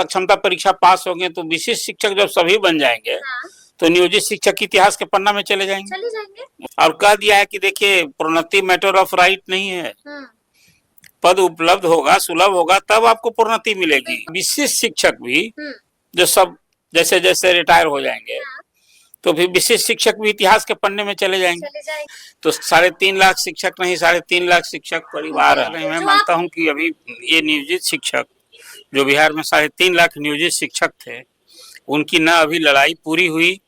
क्षमता परीक्षा पास होंगे तो विशिष्ट शिक्षक जब सभी बन जाएंगे, हाँ। तो नियोजित शिक्षक इतिहास के पन्ना में चले जाएंगे। और कह दिया है कि देखिए प्रोन्नति मैटर ऑफ राइट नहीं है, पद उपलब्ध होगा, सुलभ होगा, तब आपको प्रोन्नति मिलेगी। विशिष्ट शिक्षक भी जो सब जैसे जैसे रिटायर हो जाएंगे, तो फिर विशिष्ट शिक्षक भी इतिहास के पन्ने में चले जाएंगे। तो 3.5 लाख शिक्षक नहीं, 3.5 लाख शिक्षक परिवार है। मैं मानता हूं कि अभी ये नियोजित शिक्षक जो बिहार में 3.5 लाख नियोजित शिक्षक थे, उनकी न अभी लड़ाई पूरी हुई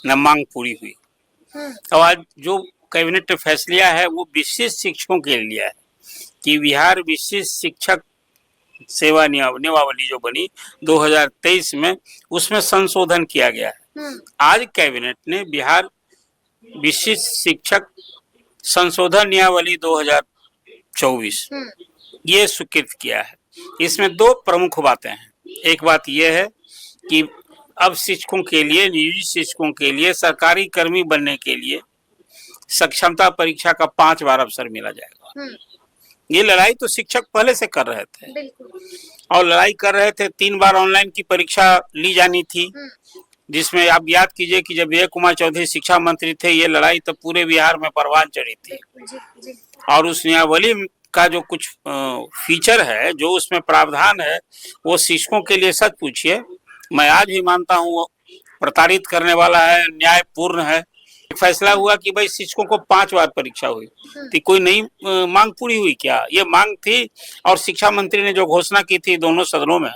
न मांग पूरी हुई। अब आज जो कैबिनेट ने फैसला है वो विशिष्ट शिक्षकों के लिए है कि बिहार विशिष्ट शिक्षक सेवा नियमावली जो बनी 2023 में, उसमें संशोधन किया गया है। आज कैबिनेट ने बिहार विशिष्ट शिक्षक संशोधन नियमावली 2024 ये स्वीकृत किया है। इसमें 2 प्रमुख बातें हैं। एक बात यह है कि अब शिक्षकों के लिए, नियोजित शिक्षकों के लिए, सरकारी कर्मी बनने के लिए सक्षमता परीक्षा का 5 बार अवसर मिला जाएगा। ये लड़ाई तो शिक्षक पहले से कर रहे थे और लड़ाई कर रहे थे। 3 बार ऑनलाइन की परीक्षा ली जानी थी, जिसमें आप याद कीजिए कि जब विजय कुमार चौधरी शिक्षा मंत्री थे, ये लड़ाई तो पूरे बिहार में परवान चढ़ी थी। और उस नियमावली का जो कुछ फीचर है, जो उसमें प्रावधान है, वो शिक्षकों के लिए सच पूछिए, मैं आज भी मानता हूँ प्रताड़ित करने वाला है, न्यायपूर्ण है। फैसला हुआ कि भाई शिक्षकों को 5 बार परीक्षा हुई, तो कोई नई मांग पूरी हुई क्या? ये मांग थी और शिक्षा मंत्री ने जो घोषणा की थी दोनों सदनों में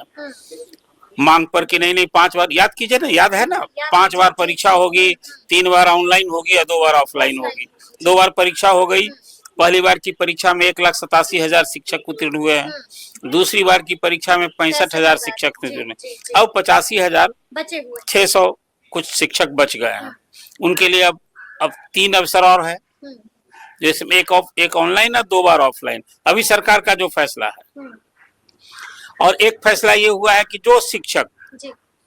मांग पर कि नहीं 5 बार, याद कीजिए ना, याद है ना, 5 बार परीक्षा होगी, 3 बार ऑनलाइन होगी या 2 बार ऑफलाइन होगी। 2 बार परीक्षा हो गई। पहली बार की परीक्षा में 1,87,000 शिक्षक उत्तीर्ण हुए हैं। दूसरी बार की परीक्षा में 65,000 शिक्षक उत्तीर्ण, अब 85,600 कुछ शिक्षक बच गए हैं। उनके लिए अब 3 अवसर और है, जैसे एक ऑनलाइन है, 2 बार ऑफलाइन। अभी सरकार का जो फैसला है, और एक फैसला ये हुआ है कि जो शिक्षक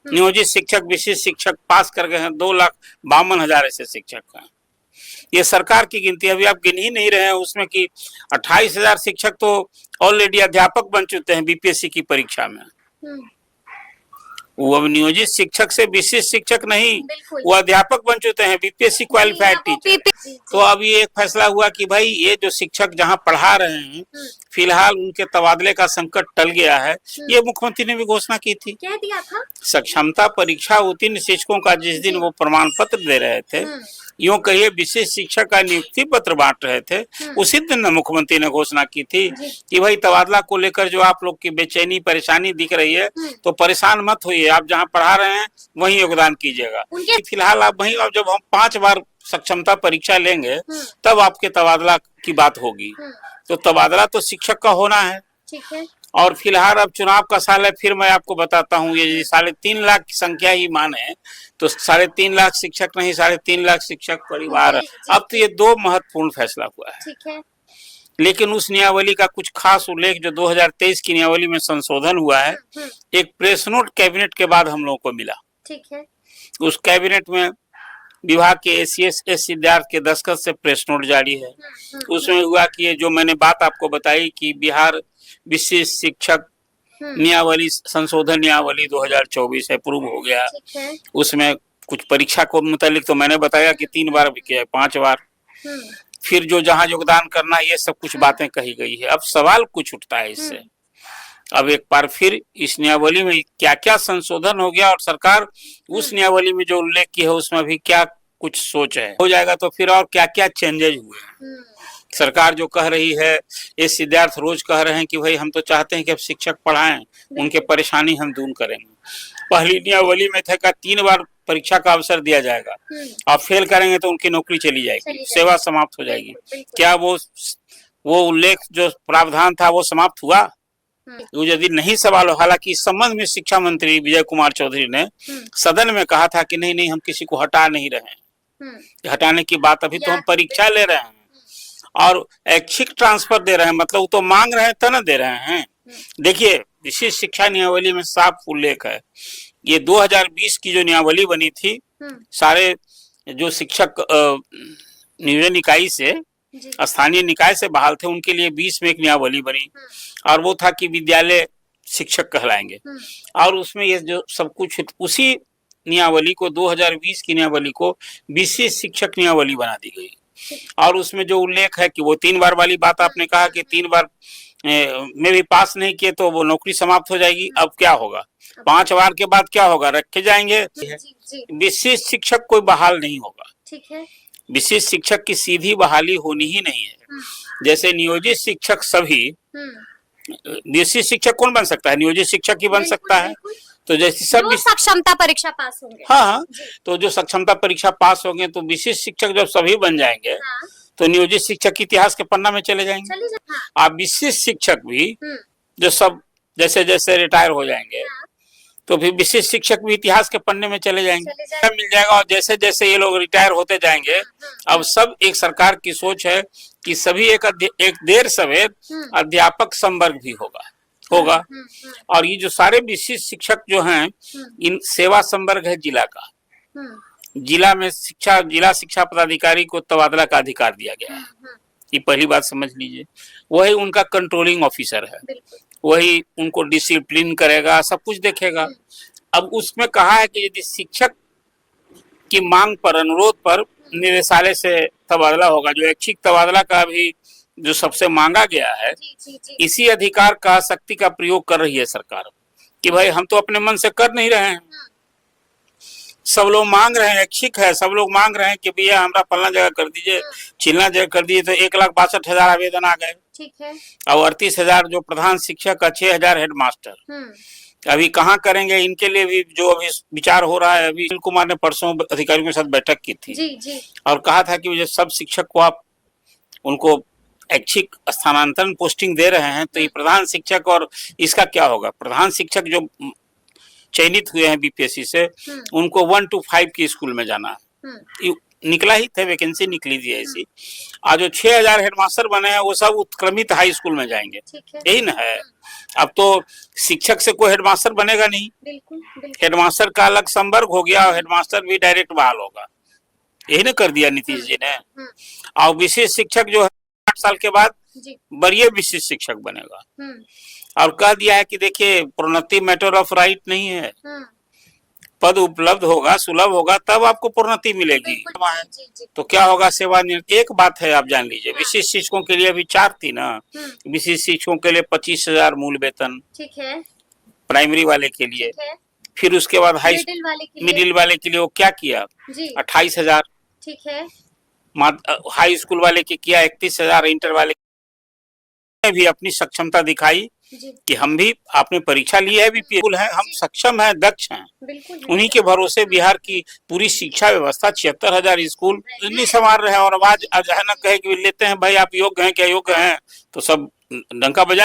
नियोजित शिक्षक, विशिष्ट शिक्षक पास कर गए हैं, 2,52,000 ऐसे शिक्षक हैं। ये सरकार की गिनती, अभी आप गिन ही नहीं रहे हैं उसमें कि 28,000 शिक्षक तो ऑलरेडी अध्यापक बन चुके हैं बीपीएससी की परीक्षा में। वो अब नियोजित शिक्षक से विशिष्ट शिक्षक नहीं, वो अध्यापक बन चुके हैं, बीपीएससी क्वालिफाइड टीचर। तो अब ये एक फैसला हुआ कि भाई ये जो शिक्षक जहां पढ़ा रहे हैं, फिलहाल उनके तबादले का संकट टल गया है। ये मुख्यमंत्री ने भी घोषणा की थी। क्या दिया था? सक्षमता परीक्षा उत्तीर्ण शिक्षकों का जिस दिन वो प्रमाण पत्र दे रहे थे, यूं कहिए विशिष्ट शिक्षक का नियुक्ति पत्र बांट रहे थे, उसी दिन मुख्यमंत्री ने घोषणा की थी कि भाई तबादला को लेकर जो आप लोग की बेचैनी परेशानी दिख रही है, तो परेशान मत होइए, आप जहां पढ़ा रहे हैं वहीं योगदान कीजिएगा। फिलहाल आप वहीं, अब जब हम 5 बार सक्षमता परीक्षा लेंगे तब आपके तबादला की बात होगी। तो तबादला तो शिक्षक का होना है। ठीक है। और फिलहाल अब चुनाव का साल है, फिर मैं आपको बताता हूँ, ये 3.5 लाख की संख्या ही माने तो 3.5 लाख शिक्षक नहीं, 3.5 लाख शिक्षक परिवार है। अब तो ये 2 महत्वपूर्ण फैसला हुआ है। ठीक है। लेकिन उस नियमावली का कुछ खास उल्लेख जो 2023 की नियमावली में संशोधन हुआ है, एक प्रेस नोट कैबिनेट के बाद हम लोगों को मिला। ठीक है। उस कैबिनेट में विभाग के एसीएस विद्यार्थी के दस्तखत से प्रेस नोट जारी है। उसमें हुआ कि ये जो मैंने बात आपको बताई कि बिहार विशिष्ट शिक्षक नियमावली संशोधन नियमावली 2024 अप्रूव हो गया। उसमें कुछ परीक्षा को मुतालिक तो मैंने बताया कि 3 बार भी किया, 5 बार, फिर जो जहां योगदान करना, ये सब कुछ बातें कही गई है। अब सवाल कुछ उठता है इससे, अब एक बार फिर इस नियमावली में क्या क्या संशोधन हो गया और सरकार उस नियमावली में जो उल्लेख की है उसमें भी क्या कुछ सोच है, हो जाएगा तो फिर और क्या क्या चेंजेज हुए हैं। सरकार जो कह रही है, ये विद्यार्थी रोज कह रहे हैं कि भाई हम तो चाहते हैं कि अब शिक्षक पढ़ाएं, उनके परेशानी हम दूर करेंगे। पहली नियमावली में था कि 3 बार परीक्षा का अवसर दिया जाएगा, आप फेल करेंगे तो उनकी नौकरी चली जाएगी, सेवा समाप्त हो जाएगी। क्या वो उल्लेख जो प्रावधान था वो समाप्त हुआ? वो यदि नहीं सवाल हो, हालांकि इस संबंध में शिक्षा मंत्री विजय कुमार चौधरी ने सदन में कहा था कि नहीं हम किसी को हटा नहीं रहे हैं, हटाने की बात, अभी तो हम परीक्षा ले रहे हैं और ऐच्छिक ट्रांसफर दे रहे हैं, मतलब वो तो मांग रहे हैं तो न दे रहे हैं। देखिए विशिष्ट शिक्षा नियमावली में साफ उल्लेख है, ये 2020 की जो नियमावली बनी थी, सारे जो शिक्षक नियोजन इकाई से, स्थानीय निकाय से बहाल थे, उनके लिए 20 में एक नियमावली बनी, और वो था कि विद्यालय शिक्षक कहलाएंगे। और उसमें ये जो सब कुछ उसी नियमावली को 2020 की नियमावली को विशेष शिक्षक नियमावली बना दी गई। और उसमें जो उल्लेख है कि वो 3 बार वाली बात आपने कहा कि 3 बार में भी पास नहीं किए तो वो नौकरी समाप्त हो जाएगी। अब क्या होगा, 5 बार के बाद क्या होगा, रखे जाएंगे। विशेष शिक्षक कोई बहाल नहीं होगा। ठीक है, विशेष शिक्षक की सीधी बहाली होनी ही नहीं है। जैसे नियोजित शिक्षक सभी, विशेष शिक्षक कौन बन सकता है, नियोजित शिक्षक ही बन सकता है। तो जैसे सब सक्षमता परीक्षा पास होंगे, हाँ, तो जो सक्षमता परीक्षा पास होंगे तो विशेष शिक्षक जब सभी बन जाएंगे तो नियोजित शिक्षक की इतिहास के पन्ना में चले जाएंगे। आप विशेष शिक्षक भी जो सब जैसे जैसे रिटायर हो जाएंगे तो फिर विशेष शिक्षक भी इतिहास के पन्ने में चले जाएंगे, मिल जाएगा। और जैसे जैसे ये लोग रिटायर होते जाएंगे, अब सब एक सरकार की सोच है कि सभी एक देर सवेर अध्यापक संवर्ग भी होगा। और ये जो सारे विशेष शिक्षक जो हैं, इन सेवा संवर्ग है जिला का। जिला में जिला शिक्षा पदाधिकारी को तबादला का अधिकार दिया गया है। ये पहली बात समझ लीजिए। वही उनका कंट्रोलिंग ऑफिसर है, वही उनको डिसिप्लिन करेगा, सब कुछ देखेगा। अब उसमें कहा है कि यदि शिक्षक की मांग पर, अनुरोध पर निदेशालय से तबादला होगा, जो ऐच्छिक तबादला का भी जो सबसे मांगा गया है, इसी अधिकार का शक्ति का प्रयोग कर रही है सरकार कि भाई हम तो अपने मन से कर नहीं रहे हैं, सब लोग मांग रहे हैं, ऐच्छिक है, सब लोग मांग रहे हैं कि भैया हमारा फलना जगह कर दीजिए, चिल्ला जगह कर दीजिए। तो 1,62,000 आवेदन आ गए। ठीक है, और 38,000 जो प्रधान शिक्षक, 6,000 हेडमास्टर। अभी कहाँ करेंगे, इनके लिए भी जो अभी विचार हो रहा है। अभी सुनील कुमार ने परसों अधिकारियों के साथ बैठक की थी जी। और कहा था कि जो सब शिक्षक को आप उनको ऐच्छिक स्थानांतरण पोस्टिंग दे रहे हैं तो ये प्रधान शिक्षक, और इसका क्या होगा, प्रधान शिक्षक जो चयनित हुए हैं बीपीएससी से, उनको 1 to 5 की स्कूल में जाना है। निकला ही थे, वैकेंसी निकली थी ऐसी। आज जो 6,000 हेडमास्टर बने हैं वो सब उत्क्रमित हाई स्कूल में जाएंगे, यही ना है। अब तो शिक्षक से कोई हेडमास्टर बनेगा नहीं, हेडमास्टर का अलग संवर्ग हो गया और हेडमास्टर भी डायरेक्ट बहाल होगा, यही ना कर दिया नीतीश जी ने। और विशेष शिक्षक जो है 8 साल के बाद वरीय विशेष शिक्षक बनेगा। और कह दिया है कि देखिए प्रोन्नति मैटर ऑफ राइट नहीं है, पद उपलब्ध होगा, सुलभ होगा, तब आपको प्रोन्नति मिलेगी। तो क्या होगा, सेवानिवृत्त। एक बात है आप जान लीजिए, विशेष शिक्षकों के लिए अभी 4 थी ना, विशेष शिक्षकों के लिए 25,000 मूल वेतन, ठीक है, प्राइमरी वाले के लिए। फिर उसके बाद मिडिल वाले के लिए वो क्या किया, 28,000, ठीक है, हाई स्कूल वाले के किया 31,000, इंटर वाले ने भी अपनी सक्षमता दिखाई कि हम भी, आपने परीक्षा ली है, बिल्कुल है, हम सक्षम हैं, दक्ष हैं। उन्हीं के भरोसे बिहार की पूरी शिक्षा व्यवस्था 76,000 स्कूल नहीं संभाल रहे हैं। और आज अचानक कहे कि लेते हैं भाई आप योग्य हैं क्या, योग्य हैं, तो सब डंका बजा